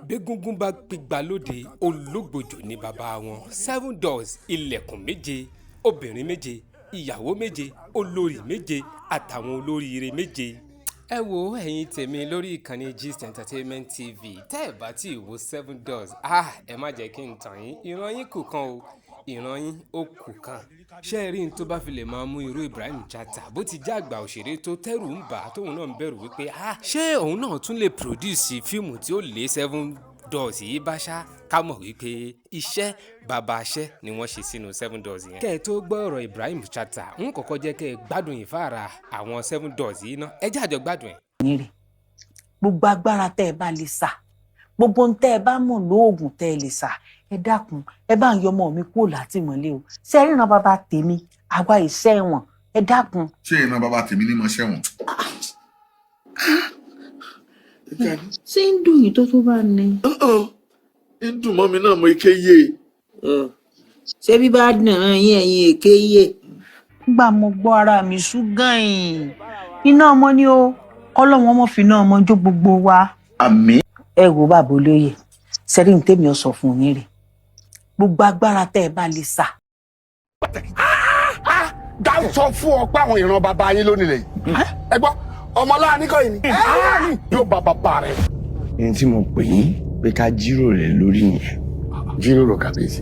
bẹ́gungun bá gbígbà lóde ológbòjò ní bàbá wọn 7DOORS ilẹ̀kùn méje obìnrin méje ìyàwó méje olórí méje àtàwọn olóríire méje. ẹ wo ẹ̀yin tèmi lórí ìkànnì Gist Entertainment TV tẹ́ ẹ bá tí ì wo 7DOORS ẹ má jẹ́ kí n tàn yín ìran yín kù kan o ìran yín ó kù kan. ṣé ẹ rí n tó bá fi lè máa mú irú Ibrahim Chatta bó ti jẹ́ àgbà òṣèré tó tẹ́rù ń bà tóun náà ń bẹ̀rù wípé ṣé òun náà tún lè produce fíìmù tí ó lé 7DOORS yìí bá ṣá ká mọ̀ wípé iṣẹ́ bàbá aṣẹ́ ni wọ́n ṣe sínú 7DOORS yẹn. kẹ́ ẹ tó gbọ́ ọ̀rọ̀ Ibrahim Chatta ń kọ́kọ́ jẹ́ kẹ́ ẹ gbádùn ìfáàrà àwọn 7DOORS yìí ná ẹ jẹ́ àjọ gbádùn ẹ̀. gbogbo agbára tẹ́ ẹ bá lè sà gbogbo ohun tẹ́ ẹ bá mọ̀ lóògùn tẹ́ ẹ lè sà ẹ dákun ẹ bá ń yọmọ mi kúrò látìmọ́lé o ṣe ríran bàbá tèmi àwa ìṣe ẹ̀wọ̀n ẹ dákun. ṣé ìran bàbá tèmi ní mọ ṣẹ̀wọ̀n. ṣé ń dùn yìí tó bá ní. ń dùn mọ́ mi náà mo ike yé. ṣé bí bá dàn yín ẹ̀yin èké yé. nígbà mo gbọ́ ara mi ṣúgàn yìí iná ọmọ ni ó kọ́lọ́wọ́n mọ̀ fi iná ọmọ jó gbogbo wa. àmín. ẹ wo bàbá olóye sẹ́rí ní tèmi ọ sọ fún yín rè gbogbo agbára tẹ́ ẹ bá lè sà. dá sọ fún ọ pé àwọn ìran bàbá yín lónìí lẹ́yìn ẹ gbọ́ ọmọ aláàánú yìí ni yóò bá bàbá rẹ. ẹni tí mo pè yín pé ká jíròrò rẹ lórí nìyẹn. jíròrò kàbíyèsí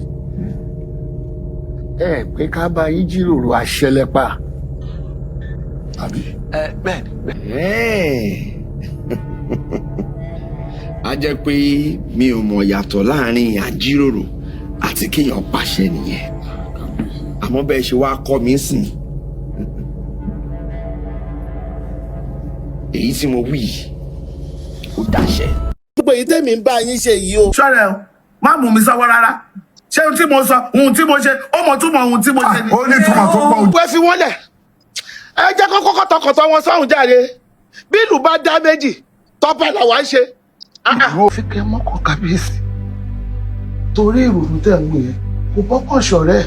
ẹ pé ká bá yín jíròrò àṣẹlẹpà àbí. bẹ́ẹ̀ a jẹ́ pé mi ò mọ̀ yàtọ̀ láàrin àjíròrò àti kéèyàn pàṣẹ nìyẹn àmọ́ bẹ́ẹ̀ ṣe wá kọ́ mi sìn èyí tí mo wí ó dàṣẹ. gbogbo èyí tẹ́mi ń bá yín ṣe yìí o. sọ́rẹ́ o má mú mi sọ́wọ́ rárá ṣé ohun tí mo sọ ohun tí mo ṣe ó mọ̀ túmọ̀ ohun tí mo ṣe ni. ó ní túmọ̀ tó pọ̀. wọ́n fi wọ́n lẹ̀ ẹ jẹ́ kọ́kọ́ kọ́tọ̀kọ́tọ̀ wọn sọ́hùn jáde bí ìlú bá dá méjì tọ́pẹ́ làwọn ń ṣe. ìwọ fi kẹ́ mọ́kàn kábíyèsí torí ìrònú tẹ̀ ń wò yẹn kò bọ́kàn ṣọ̀rẹ́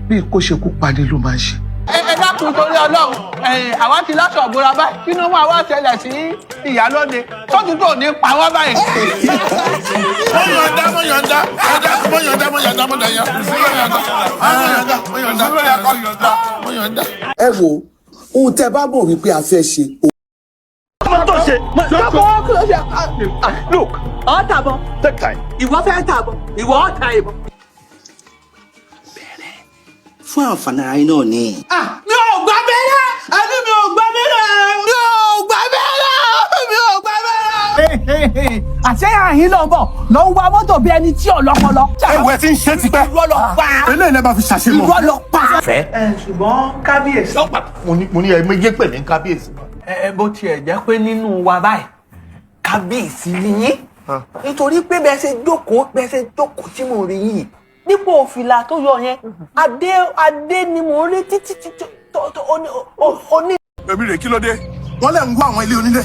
bí kò ṣe kú padì ló máa ń ṣe. ẹ dákun torí Ọlọ́run àwa ti láṣọ ògbóra báyìí kí ló máa wá ṣẹlẹ̀ sí ìyálóde tọ́jú tó ní pa wọ́n báyìí. mo yọ̀ǹda ẹ wo ohun tẹ́ bá mọ̀ wípé a fẹ́ ṣe. Look, ọ̀ tàbọ̀. Take time. Ìwọ fẹ́ tàbọ̀, ìwọ ọ̀ ta ìbọn. fún àǹfààní ara yín náà ni. Mi ò gbà bẹ́rẹ̀! Àbí mi ò gbà bẹ́rẹ̀! Mi ò gbà bẹ́rẹ̀! Mi ò gbà bẹ́rẹ̀! àṣẹ àyín lọ bọ̀ lọ ń wa mọ́tò bí ẹni tí ọlọ́pọlọ. ẹwẹ tí ń ṣe ti pẹ́. irọ́ lọ pa. eléyìí lè máa fi ṣàṣemọ. irọ́ lọ pa. fẹ́. ṣùgbọ́n kábíyèsí. mo ní ẹ méjì pè ní kábíyèsí. Bó tiẹ̀ jẹ́ pé nínú wa báyìí, kábíyèsí ni yín. Nítorí pé bẹ́ẹ̀ ṣe jókòó tí mo rí yìí. Dípò fìlà tó yọ yẹn, adé ni mo rí títí oní. èmi rè kí ló dé wọ́n lè ń wá àwọn ilé onílé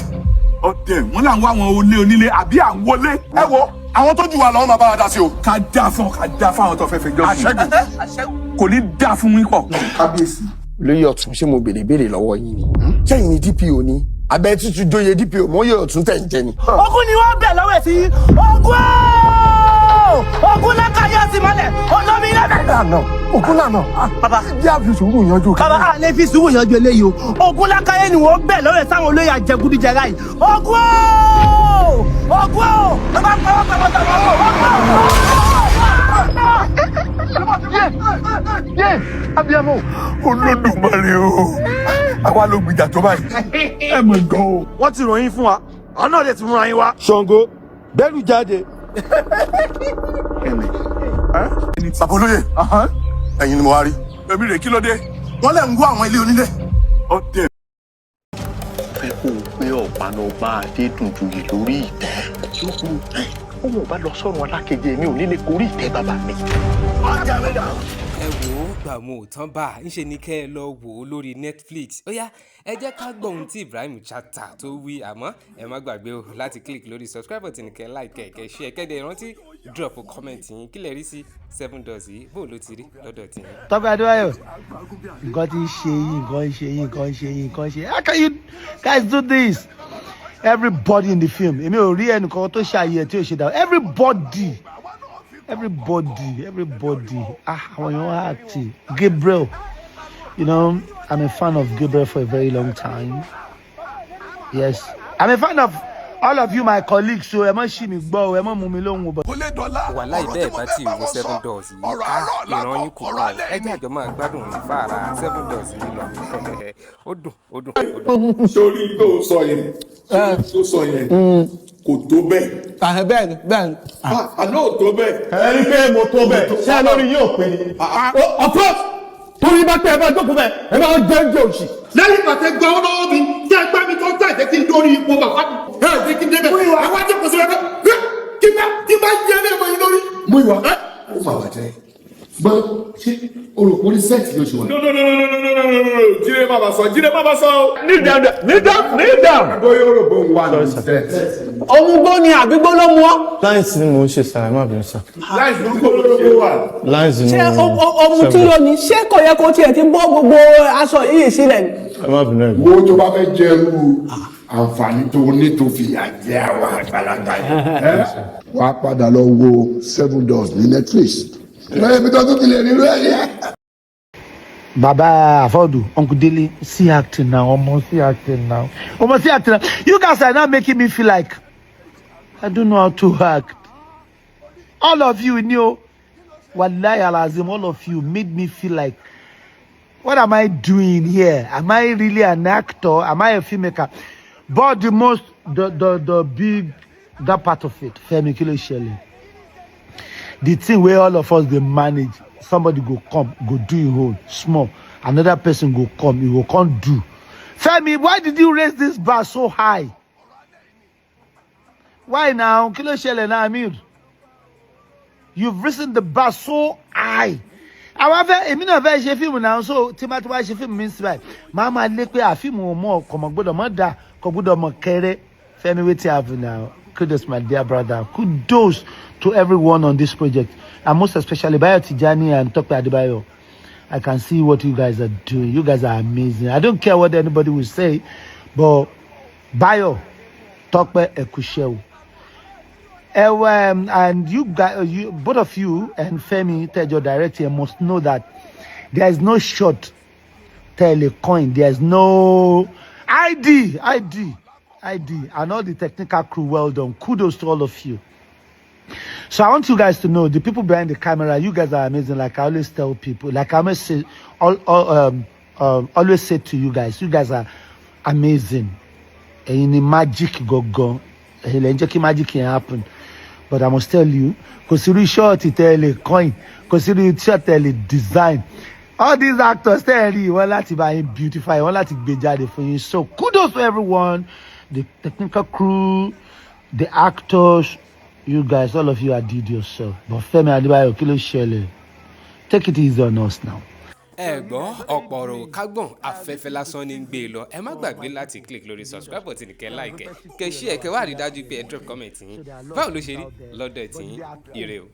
ọdẹ wọ́n là ń wá àwọn ilé onílé àbí à ń wọlé. ẹ wo àwọn tó jù wá lọ́wọ́ máa bá wa dá sí o. ká dá fún àwọn tó fẹ́ fẹ́ jọ sí i kò ní dá fún yín pọ̀. kábíyèsí olóyè ọ̀tún ṣé mo béèrè lọ́wọ́ yín ni sẹ́yìn ni DPO ni abẹ́ tútù jóye DPO mọ́ yóò tún tẹ̀ ń jẹ ni. ogun ni wọ́n bẹ̀ lọ́wọ́ ẹ̀ sí ogun lákàyè sí mọ́lẹ̀ olómi lẹ́bẹ̀. lànà ogun lànà bàbá bí a fi sùúrù yanjú. bàbá a lè fi sùúrù yanjú eléyìí o ogun lákàyè ni wọ́n bẹ̀ lọ́wọ́ ẹ̀ sáwọn olóyè àjẹgúdújẹrá yìí ogun bàbá abiyamọ Olódùmarè o àwa ló gbìjà tó báyìí ẹ mọ̀ gan o. wọ́n ti ròyìn fún wa àwọn náà lè ti múra yín wá. Ṣàngó bẹ́ẹ̀lú jáde. bàbá olóyè ẹ̀yin ni mo wá rí. èmi rè kí ló dé wọ́n lè ń wá àwọn ilé onílé ọdẹ. fẹ́ kó o gbé ọ̀pá-lọ́ba Adédùnjoyè lórí ìtẹ́ yóò kó o bá lọ sọ́run alákejì mi ò ní lè gorí ìtẹ́ bàbá mi. ẹ wò ó gbà mo ò tán bá a ńṣe ni kẹ́ ẹ lọ wò ó lórí Netflix ó yá ẹ jẹ́ ká gbọ́ ohun tí Ibrahim Chatta tó wí àmọ́ ẹ má gbàgbé o láti click lórí subscribe button kẹ́ like kẹ́ share kẹ́dẹ̀ rántí drop comment yín kí lẹ rí sí 7DOORS yìí bó ló ti rí lọ́dọ̀ tí yín. Tọ́pẹ́ Adébáyọ̀ nǹkan ti ṣe yín nǹkan ṣe yín. How can you guys do this? everybody in the film. Èmi ò rí ẹnìkan tó ṣàyẹ̀ tí ó ṣe dá. Everybody. Àwọn èèyàn wá act. Gabriel. You know, I'm a fan of Gabriel for a very long time. Yes. I'm a fan of all of you, my colleagues. So ẹ má ṣì mí gbọ́, ẹ má mú mi lóhùn. wàhálà ìbẹ́ẹ̀ bá ti wo 7DOORS yìí ìran yín kò kàn ẹ jẹ́ àjọ máa gbádùn fàrà 7DOORS yìí lọ ó dùn. sórí tó sọ yẹn kò tó bẹ́ẹ̀. bẹ́ẹ̀ni. àná ò tó bẹ́ẹ̀. ẹni pé mo tó bẹ́ẹ̀ ṣé ẹ lórí yóò pè ní. ọ̀pọ̀ torí bá tẹ ẹ bá jókòó bẹ́ẹ̀ ẹ máa jẹ́ òṣì. lẹ́yìn pàtẹ gbọ́ ọ́ lọ́wọ́ mi tí ẹ gbá mi tó ń tà jẹ́ kí n dórí ipò bàbá mi. ẹ jẹ́ kí n débẹ̀ ẹ wá jẹ́ kó sí ẹgbẹ́ kí bá jẹ́ ní ẹ̀mọ́ yín lórí. mú ìwà ó fà wájẹ́ gbọ́ ṣé olùkọ́ ní sẹ́ẹ̀tì ló ṣe wà. no jíde má bá sọ. kneel down. bóyá olùkọ́ ń wà ní sẹ́ẹ̀tì. ohun gbọ́ ni àbígbó ló mú ọ. láìsí ni mò ń ṣe sàrẹ́ má bínú sà. láìsí ló wà. láìsí ni ṣé ohun tí ó ní ṣé kò yẹ kó tiẹ̀ ti bọ́ gbogbo aṣọ yìí sílẹ̀ ni. ẹ má bínú ẹ. wo tó bá fẹ́ jẹ́rú àǹfààní tó ní tó fi àjẹ́ àwọn àgbàlagbà yìí. wàá padà lọ wo 7DOORS ní Netflix. lọ́yẹ̀ mi tó tún ti lè rí rẹ̀ yẹ. Baba Afọdu, Uncle Dele, see acting now, almost see acting now. You guys are not making me feel like I don't know how to act. All of you know, wallahi alazim, all of you made me feel like, what am I doing here? Am I really an actor? Am I a filmmaker? But the big, that part of it, Femi Kilo Shelley. The thing where all of us they manage, somebody go come, go do your own, small. Another person go come, you go can't do. Femi, why did you raise this bar so high? Why now? Kilo Shelley now, Amir. You've risen the bar so high. However, èmi náà fẹ́ ṣe fíìmù náà, so tí ma ti wá ṣe fíìmù means by mama lé pé àfíìmù mo ko mo gbọ́dọ̀ mo da ko gbọ́dọ̀ mo kéré. Femi, wetin happen now? Kudos, my dear brother. Kudos to everyone on this project, and most especially Bayo Tijani and Nipa Adebayo. I can see what you guys are doing. You guys are amazing. I don't care what anybody will say, but Bayo, Nipa Ekushewu. And you guys, both of you and Femi, your director, must know that there is no short telecoin. There is no ID, and all the technical crew. Well done. Kudos to all of you. So I want you guys to know, the people behind the camera, you guys are amazing. Like I always tell people, like I always say, always say to you guys are amazing. And in the magic go, magic can happen. But I must tell you, consider short coin, consider short design. All these actors tell you, well, that's beautify, well, that's be for you. So kudos to everyone, the technical crew, the actors. You guys, all of you are did yourself. But Femi Adebayo, Kilo Shelley, take it easy on us now. Ẹ̀gbọ́n ọ̀pọ̀ ọ̀rọ̀ kágbọ̀n afẹ́fẹ́ lásán ní gbé lọ ẹ má gbàgbé láti click lórí subscribe button kẹ́ like kẹ́ share kẹ́ wá rí dájú pé ẹ drop comment yín báwo ló ṣe rí lọ́dọ̀ ẹ̀ tí yín ire o.